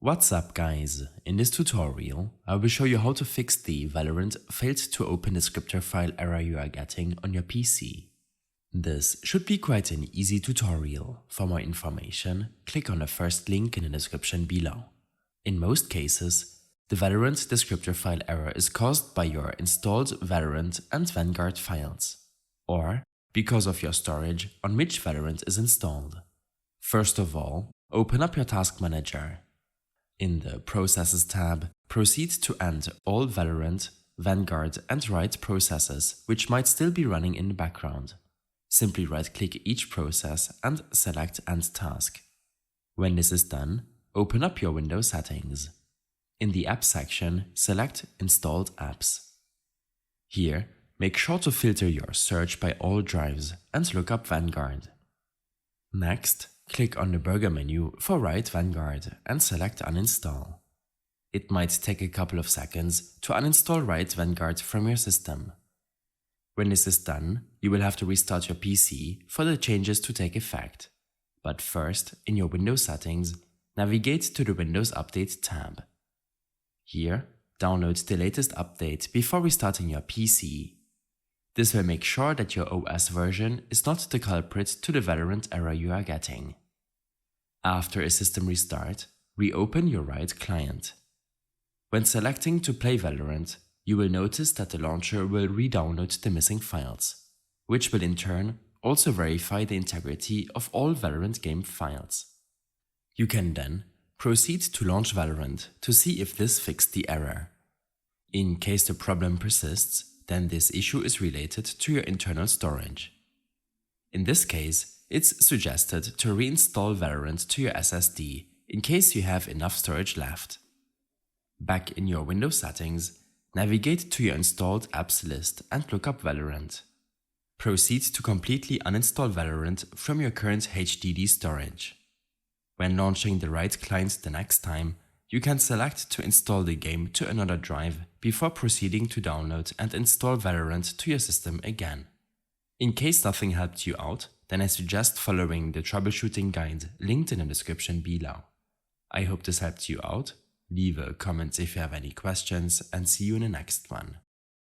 What's up guys, in this tutorial I will show you how to fix the Valorant failed to open descriptor file error you are getting on your PC. This should be quite an easy tutorial. For more information, click on the first link in the description below. In most cases, the Valorant descriptor file error is caused by your installed Valorant and Vanguard files, or because of your storage on which Valorant is installed. First of all, open up your task manager. In the Processes tab, proceed to end all Valorant, Vanguard and Riot processes which might still be running in the background. Simply right-click each process and select End Task. When this is done, open up your Windows settings. In the Apps section, select Installed Apps. Here, make sure to filter your search by all drives and look up Vanguard. Next, click on the burger menu for Riot Vanguard and select Uninstall. It might take a couple of seconds to uninstall Riot Vanguard from your system. When this is done, you will have to restart your PC for the changes to take effect. But first, in your Windows settings, navigate to the Windows Update tab. Here, download the latest update before restarting your PC. This will make sure that your OS version is not the culprit to the Valorant error you are getting. After a system restart, reopen your Riot client. When selecting to play Valorant, you will notice that the launcher will re-download the missing files, which will in turn also verify the integrity of all Valorant game files. You can then proceed to launch Valorant to see if this fixed the error. In case the problem persists, then this issue is related to your internal storage. In this case, it's suggested to reinstall Valorant to your SSD in case you have enough storage left. Back in your Windows settings, navigate to your installed apps list and look up Valorant. Proceed to completely uninstall Valorant from your current HDD storage. When launching the Riot client the next time, you can select to install the game to another drive before proceeding to download and install Valorant to your system again. In case nothing helped you out, then I suggest following the troubleshooting guide linked in the description below. I hope this helped you out. Leave a comment if you have any questions and see you in the next one.